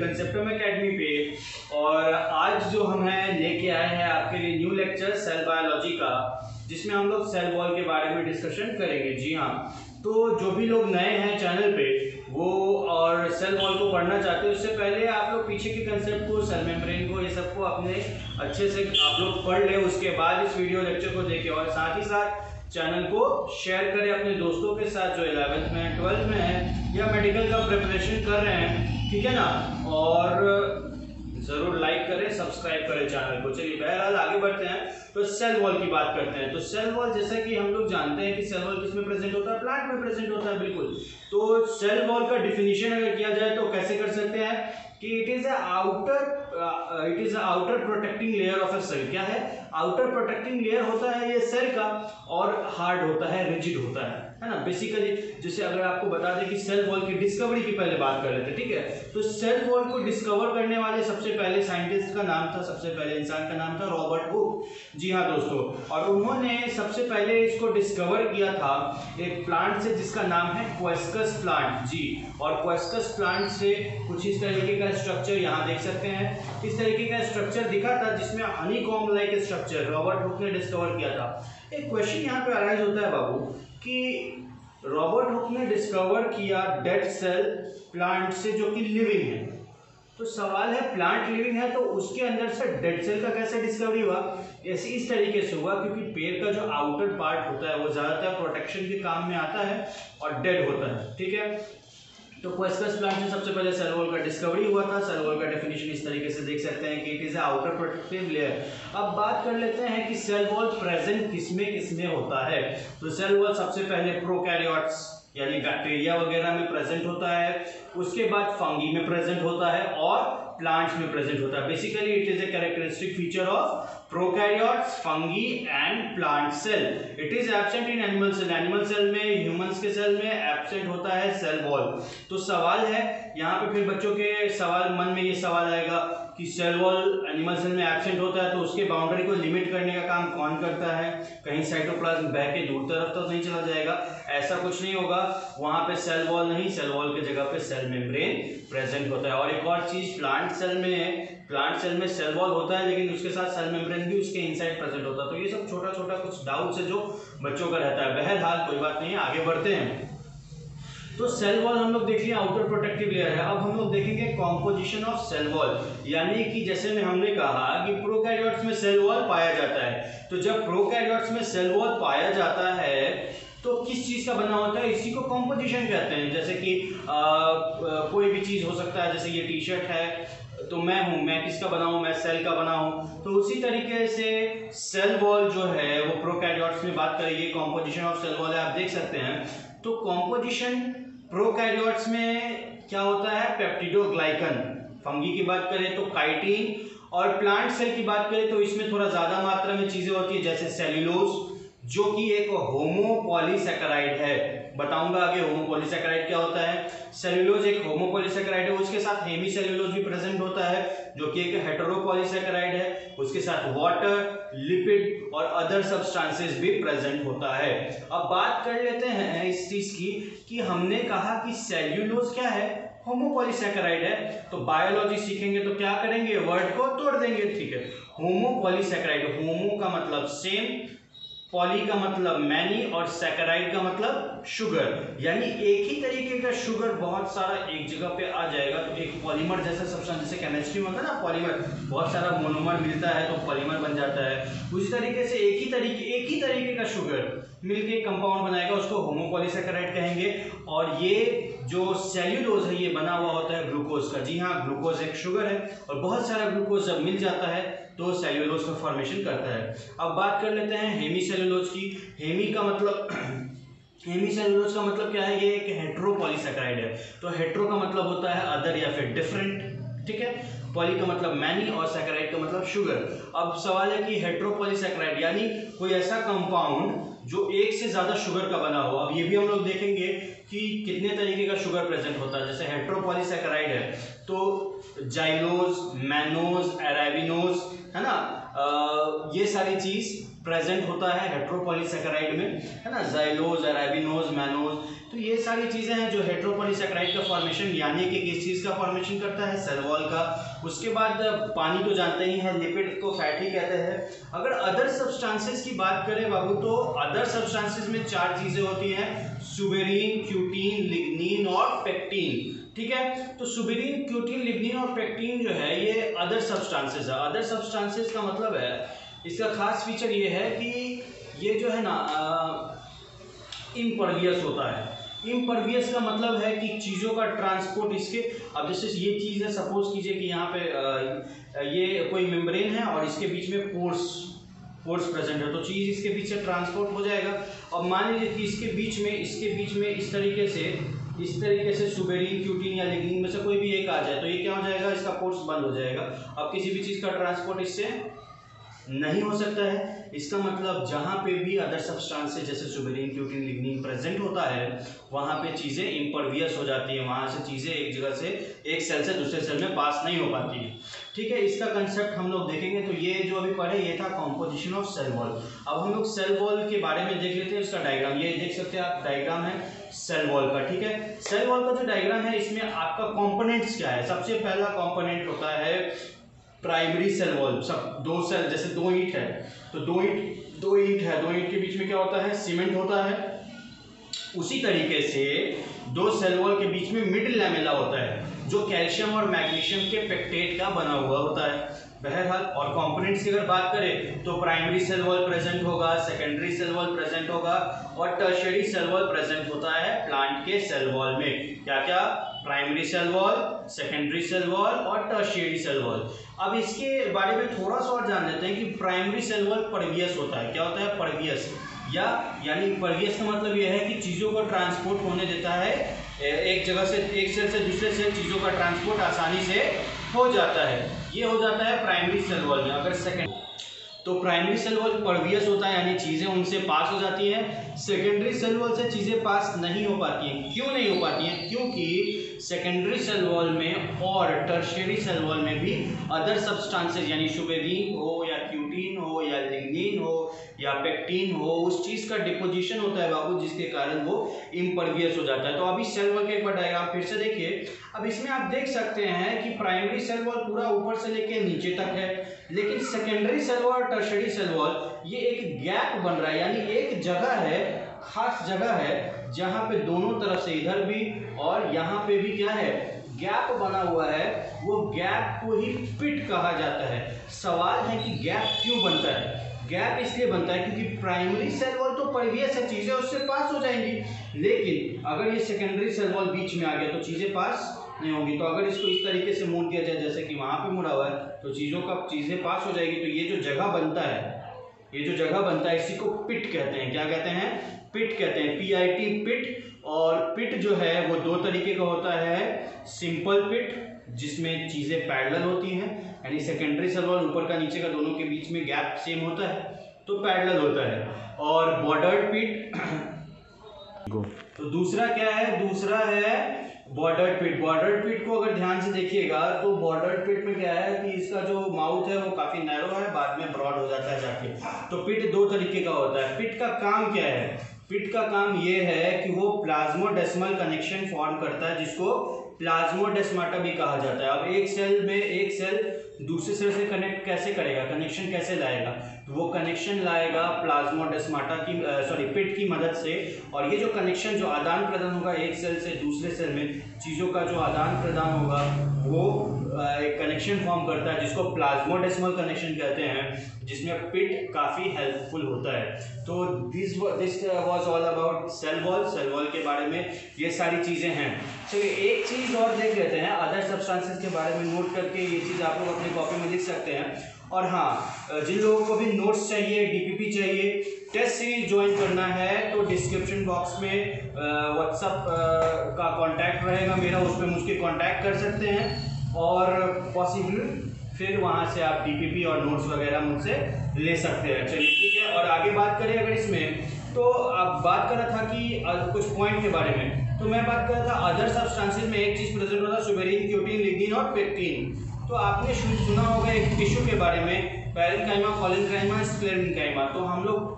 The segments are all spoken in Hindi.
कंसेप्टम एकेडमी पे। और आज जो हम हैं लेके आए हैं आपके लिए न्यू लेक्चर सेल बायोलॉजी का, जिसमें हम लोग सेल वॉल के बारे में डिस्कशन करेंगे। जी हाँ, तो जो भी लोग नए हैं चैनल पे वो और सेल वॉल को पढ़ना चाहते हैं, उससे पहले आप लोग पीछे के कंसेप्ट को, सेल मेम्ब्रेन को, ये सबको अपने अच्छे से आप लोग पढ़ लें। उसके बाद इस वीडियो लेक्चर को देखें और साथ ही साथ चैनल को शेयर करें अपने दोस्तों के साथ जो 11th में 12th में है या मेडिकल का प्रिपरेशन कर रहे हैं, ठीक है ना। और जरूर लाइक करें, सब्सक्राइब करें चैनल को। चलिए बहरहाल आगे बढ़ते हैं, तो सेल वॉल की बात करते हैं। तो सेल वॉल, जैसा कि हम लोग जानते हैं कि सेल वॉल किस में प्रेजेंट होता है, प्लांट में प्रेजेंट होता है, बिल्कुल। तो सेल वॉल का डिफिनीशन अगर किया जाए तो कैसे कर सकते हैं कि it is a outer protecting layer of a cell. क्या है? आउटर प्रोटेक्टिंग लेयर होता है ये सेल का, और हार्ड होता है, रिजिड होता है ना। बेसिकली जैसे अगर आपको बता दें कि सेल वॉल की डिस्कवरी की पहले बात कर लेते हैं, ठीक है। तो सेल वॉल को डिस्कवर करने वाले सबसे पहले साइंटिस्ट का नाम था, सबसे पहले इंसान का नाम था रॉबर्ट हुक। जी हाँ दोस्तों, और उन्होंने सबसे पहले इसको डिस्कवर किया था एक प्लांट से जिसका नाम है क्वेस्कस प्लांट। जी, और क्वेस्कस प्लांट से कुछ इस तरीके का स्ट्रक्चर यहाँ देख सकते हैं। इस तरीके का स्ट्रक्चर दिखा था जिसमें honeycomb like structure Robert Hooke ने डिस्कवर किया था। एक क्वेश्चन यहाँ पे अराइज होता है बाबू कि रॉबर्ट हुक ने डिस्कवर किया डेड सेल प्लांट से जो कि लिविंग है। तो सवाल है, प्लांट लिविंग है तो उसके अंदर से डेड सेल का कैसे डिस्कवरी हुआ? ऐसे इस तरीके से हुआ क्योंकि पेड़ का जो आउटर पार्ट होता है वो ज़्यादातर प्रोटेक्शन के काम में आता है और डेड होता है, ठीक है। तो क्वेस्कस प्लांट से सबसे पहले सेल वॉल का डिस्कवरी हुआ था। सेल वॉल का डेफिनेशन इस तरीके से देख सकते हैं कि it is outer protective layer. अब बात कर लेते हैं कि सेल वॉल प्रेजेंट किसमें होता है। तो सेल वॉल सबसे पहले प्रोकैरियोट्स यानी बैक्टीरिया वगैरह में प्रेजेंट होता है, उसके बाद फंगी में प्रेजेंट होता है और प्लांट्स में प्रेजेंट होता है। Basically it is a characteristic feature of prokaryotes, fungi and plant cell. It is absent in animal cell. Animal cell में, ह्यूमंस के सेल में एब्सेंट होता है सेल वॉल। तो सवाल है यहाँ पे, फिर बच्चों के सवाल मन में ये सवाल आएगा कि सेल वॉल एनिमल सेल में एब्सेंट होता है तो उसके बाउंड्री को लिमिट करने का काम कौन करता है? कहीं साइटोप्लाज्म बह के दूर तरफ तो नहीं चला जाएगा? ऐसा कुछ नहीं होगा, वहां पे सेल वॉल नहीं, सेल वॉल के जगह पे सेल मेम्ब्रेन प्रेजेंट होता है। और एक और चीज, प्लांट सेल में सेल वॉल होता है लेकिन उसके साथ सेल मेम्ब्रेन भी उसके इनसाइड प्रेजेंट होता है। तो ये सब छोटा छोटा कुछ डाउट्स है जो बच्चों का रहता है। बहरहाल कोई बात नहीं है, आगे बढ़ते हैं। तो सेल वॉल हम लोग देख लिया, आउटर प्रोटेक्टिव लेयर है। अब हम लोग देखेंगे कॉम्पोजिशन ऑफ सेल वॉल, यानी कि जैसे हमने कहा कि प्रोकैरियोट्स में सेल वॉल पाया जाता है। तो जब प्रोकैरियोट्स में सेल वॉल पाया जाता है तो किस चीज का बना होता है? इसी को कॉम्पोजिशन कहते हैं। जैसे कि कोई भी चीज हो सकता है, जैसे ये टी शर्ट है तो मैं हूं, मैं किसका बना हूं? मैं सेल का बना हूं। तो उसी तरीके से सेल वॉल जो है वो प्रोकैरियोट्स में बात करेंगे, कॉम्पोजिशन ऑफ सेल वॉल है, आप देख सकते हैं। तो कॉम्पोजिशन प्रोकैरियोट्स में क्या होता है? पेप्टिडोग्लाइकन। फंगी की बात करें तो काइटिन, और प्लांट सेल की बात करें तो इसमें थोड़ा ज्यादा मात्रा में चीजें होती है, जैसे सेल्यूलोज जो कि एक होमोपॉलीसैकेराइड है। बताऊंगा आगे होमोपॉलीसैकेराइड क्या होता है। सेल्यूलोज एक होमोपॉलीसैकेराइड है, उसके साथ हेमीसेल्यूलोज भी प्रेजेंट होता है जो कि एक हेटेरोपॉलीसैकेराइड है। उसके साथ वाटर, लिपिड और अदर सब्सटेंसेस भी प्रेजेंट होता है। अब बात कर लेते हैं इस चीज की कि हमने कहा कि सेल्यूलोज क्या है? होमोपॉलीसैकेराइड है। तो बायोलॉजी सीखेंगे तो क्या करेंगे? वर्ड को तोड़ देंगे, ठीक है। होमोपॉलीसैकेराइड, होमो का मतलब सेम, पॉली का मतलब मैनी और सैकराइड का मतलब शुगर, यानी एक ही तरीके का शुगर बहुत सारा एक जगह पे आ जाएगा तो एक पॉलीमर जैसा सब्सटेंस, जैसे केमिस्ट्री में होता है ना पॉलीमर, बहुत सारा मोनोमर मिलता है तो पॉलीमर बन जाता है। उसी तरीके से एक ही तरीके का शुगर मिलके कंपाउंड बनाएगा, उसको होमोपॉलीसैकेराइड कहेंगे। और ये जो सेल्यूलोज है ये बना हुआ होता है ग्लूकोज का। जी हाँ, ग्लूकोज एक शुगर है और बहुत सारा ग्लूकोज जब मिल जाता है तो सेल्यूलोज का फॉर्मेशन करता है। अब बात कर लेते हैं हेमीसेल्यूलोज की। हेमी सेल्यूलोज का मतलब क्या है? ये एक हेटेरोपॉलीसैकेराइड है। तो हेटेरो का मतलब होता है अदर या फिर डिफरेंट, ठीक है। पॉली का मतलब मैनी और सैकराइड का मतलब शुगर। अब सवाल है कि हेटेरोपॉलीसैकेराइड यानी कोई ऐसा कंपाउंड जो एक से ज्यादा शुगर का बना हो। अब ये भी हम लोग देखेंगे कि कितने तरीके का शुगर प्रेजेंट होता है। जैसे हेटेरोपॉलीसैकेराइड है तो जाइलोज, मैनोज, अरेबिनोज, है ना, ये सारी चीज प्रेजेंट होता है हेट्रोपॉलीसैकेराइड में, है ना, जाइलोज, अरेबिनोज, मैनोज। तो ये सारी चीज़ें हैं जो हेट्रोपॉलीसैकेराइड का फॉर्मेशन यानी कि किस चीज़ का फॉर्मेशन करता है, सेल वॉल का। उसके बाद पानी तो जानते ही हैं, लिपिड को फैट ही कहते हैं। अगर अदर सब्सटेंसेस की बात करें बाबू, तो अदर सब्सटेंसेस में 4 चीज़ें होती हैं, सुबेरीन, क्यूटीन, लिग्निन और पेक्टिन। ठीक है, तो सुबेरीन, क्यूटीन, लिग्निन और पेक्टिन जो है ये अदर सब्सटेंसेस है। अदर सब्सटेंसेस का मतलब है, इसका खास फीचर ये है कि ये जो है ना इम्परवियस होता है। इम्परवियस का मतलब है कि चीज़ों का ट्रांसपोर्ट इसके, अब जैसे ये चीज़ है, सपोज कीजिए कि यहाँ पे ये कोई मेम्ब्रेन है और इसके बीच में पोर्स प्रेजेंट है, तो चीज़ इसके बीच से ट्रांसपोर्ट हो जाएगा। और मान लीजिए कि इसके बीच में इस तरीके से सुबेरीन, क्यूटीन या लिग्निन में से कोई भी एक आ जाए, तो ये क्या हो जाएगा, इसका पोर्स बंद हो जाएगा। अब किसी भी चीज़ का ट्रांसपोर्ट इससे नहीं हो सकता है। इसका मतलब जहाँ पे भी अदर सब्सटेंसेस जैसे सुबेरीन, क्यूटीन, लिग्निन प्रेजेंट होता है, वहाँ पे चीज़ें इम्परवियस हो जाती हैं, वहाँ से चीज़ें एक जगह से, एक सेल से दूसरे सेल में पास नहीं हो पाती है। ठीक है, इसका कंसेप्ट हम लोग देखेंगे। तो ये जो अभी पढ़े ये था कॉम्पोजिशन ऑफ सेल वॉल। अब हम लोग सेल वॉल के बारे में देख लेते हैं। इसका डायग्राम ये देख सकते हैं आप, डायग्राम है सेल वॉल का। ठीक है, सेल वॉल का जो डायग्राम है इसमें आपका कॉम्पोनेंट्स क्या है। सबसे पहला कॉम्पोनेंट होता है प्राइमरी सेल वॉल। सब 2 सेल, जैसे 2 ईंट है तो 2 ईंट है, 2 ईंट के बीच में क्या होता है, सीमेंट होता है। उसी तरीके से 2 सेल वॉल के बीच में मिड लैमेला होता है जो कैल्शियम और मैग्नीशियम के पेक्टेट का बना हुआ होता है। बहरहाल, और कंपोनेंट्स की अगर बात करें तो प्राइमरी सेल वॉल प्रेजेंट होगा, सेकेंडरी सेल वॉल प्रेजेंट होगा और टर्शियरी सेल वॉल प्रेजेंट होता है प्लांट के सेल वॉल में। क्या क्या, primary cell wall, secondary cell wall और टर्शियरी सेल वॉल। अब इसके बारे में थोड़ा सा और जान लेते हैं कि प्राइमरी सेल वॉल परवियस होता है। क्या होता है, परवियस, यानी परवियस का मतलब यह है कि चीज़ों को ट्रांसपोर्ट होने देता है, एक जगह से, एक सेल से दूसरे सेल चीज़ों का ट्रांसपोर्ट आसानी से हो जाता है। ये हो जाता है प्राइमरी सेल वॉल में। अगर सेकेंड, तो प्राइमरी सेल वॉल परवियस होता है यानी चीज़ें उनसे पास हो जाती हैं। सेकेंडरी सेल वॉल से चीज़ें पास नहीं हो पाती हैं। क्यों नहीं हो पाती हैं, क्योंकि सेकेंडरी सेल वॉल में और टर्शियरी सेल वॉल में भी अदर सब्सटेंसेस यानी सुबेरीन हो या क्यूटीन हो या लिग्निन हो या पेक्टिन हो, उस चीज़ का डिपोजिशन होता है बाबू, जिसके कारण वो इम्परवियस हो जाता है। तो अभी सेल वॉल के एक बार डायग्राम फिर से देखिए। अब इसमें आप देख सकते हैं कि प्राइमरी सेल वॉल पूरा ऊपर से लेके नीचे तक है, लेकिन सेकेंडरी सेल वॉल और टर्शियरी सेल वॉल ये एक गैप बन रहा है, यानी एक जगह है, खास जगह है जहाँ पे दोनों तरफ से, इधर भी और यहाँ पे भी क्या है, गैप बना हुआ है। वो गैप को ही पिट कहा जाता है। सवाल है कि गैप क्यों बनता है। गैप इसलिए बनता है क्योंकि प्राइमरी सेल वॉल तो परवियस है, चीज़ें उससे पास हो जाएंगी, लेकिन अगर ये सेकेंडरी सेल वॉल बीच में आ गया तो चीज़ें पास नहीं होंगी। तो अगर इसको इस तरीके से मूव किया जाए जैसे कि वहाँ पे मुड़ा हुआ है, तो चीज़ें पास हो जाएगी। तो ये जो जगह बनता है, इसी को पिट कहते हैं। क्या कहते हैं, पिट कहते हैं, PIT, पिट। और पिट जो है वो 2 तरीके का होता है, सिंपल पिट जिसमें चीज़ें पैरेलल होती हैं, यानी सेकेंडरी सेल वॉल ऊपर का नीचे का दोनों के बीच में गैप सेम होता है तो पैरेलल होता है, और बॉर्डर्ड पिट। तो दूसरा क्या है, दूसरा है बॉर्डर्ड पिट। बॉर्डर्ड पिट को अगर ध्यान से देखिएगा तो बॉर्डर्ड पिट में क्या है कि इसका जो माउथ है वो काफ़ी नैरो है, बाद में ब्रॉड हो जाता है जाके। तो पिट 2 तरीके का होता है। पिट का काम क्या है, पिट का काम ये है कि वो प्लाज्मोडेस्मल कनेक्शन फॉर्म करता है, जिसको प्लाज्मोडेस्माटा भी कहा जाता है। अब एक सेल दूसरे सेल से कनेक्ट कैसे करेगा, कनेक्शन कैसे लाएगा, तो वो कनेक्शन लाएगा प्लाज्मोडेस्माटा की पिट की मदद से। और ये जो कनेक्शन, जो आदान प्रदान होगा एक सेल से दूसरे सेल में, चीज़ों का जो आदान प्रदान होगा वो एक कनेक्शन फॉर्म करता है जिसको प्लाज्मोडेस्मल कनेक्शन कहते हैं, जिसमें पिट काफ़ी हेल्पफुल होता है। तो this was all about cell wall के बारे में ये सारी चीज़ें हैं। चलिए एक चीज़ और देख लेते हैं, अदर सब्सटेंसेस के बारे में नोट करके ये चीज़ आप लोग अपनी कॉपी में लिख सकते हैं। और हाँ, जिन लोगों को भी नोट्स चाहिए, DPP चाहिए, टेस्ट सीरीज ज्वाइन करना है, तो डिस्क्रिप्शन बॉक्स में व्हाट्सअप का कांटेक्ट रहेगा मेरा, उस पर मुझसे कांटेक्ट कर सकते हैं और पॉसिबल फिर वहाँ से आप DPP और नोट्स वगैरह मुझसे ले सकते हैं। चलिए ठीक है, और आगे बात करें अगर इसमें, तो आप बात कर रहा था कि कुछ पॉइंट के बारे में, तो मैं बात कर रहा था अदर सब्सटेंसेस में एक चीज़ प्रेजेंट होता है, सुबेरीन, क्यूटीन, लिग्निन और पेक्टिन। तो आपने सुना होगा एक टिश्यू के बारे में, पैरेन्काइमा, कोलेनकाइमा, स्क्लेरेन्काइमा। तो हम लोग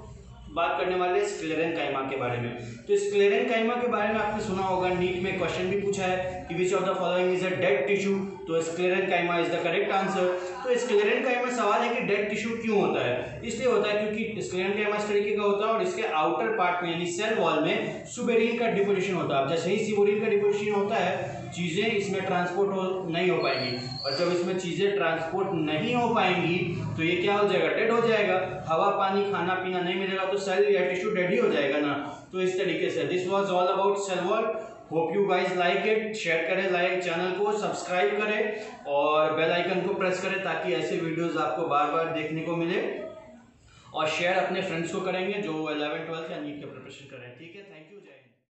बात करने वाले हैं स्क्लेरेन्काइमा के बारे में। तो स्क्लेरेन्काइमा के बारे में आपने सुना होगा, नीट में क्वेश्चन भी पूछा है कि which of the following is a dead tissue, तो sclerenchyma is the correct answer. तो स्क्लेरेन्काइमा सवाल है कि डेड टिश्यू क्यों होता है? इसलिए होता है क्योंकि स्क्लेरेन्काइमा इस तरीके का होता है और इसके आउटर पार्ट में यानी सेल वॉल में सुबेरिन का डिपोजिशन होता है। अब जैसे ही सिबोरिन का डिपोजिशन होता है, चीज़ें इसमें ट्रांसपोर्ट नहीं हो पाएंगी, और जब इसमें चीज़ें ट्रांसपोर्ट नहीं हो पाएंगी तो ये क्या हो जाएगा? डेड हो जाएगा। हवा, पानी, खाना पीना नहीं मिलेगा तो सेल या टिश्यू डेड ही हो जाएगा ना। तो इस तरीके से this was all about cell wall. Hope you guys like it. Share करें, लाइक चैनल को सब्सक्राइब करें और बेल आइकन को प्रेस करें ताकि ऐसे वीडियोस आपको बार बार देखने को मिले, और शेयर अपने फ्रेंड्स को करेंगे जो 11th 12th या नीट के प्रिपरेशन कर रहे हैं। ठीक है, थैंक यू।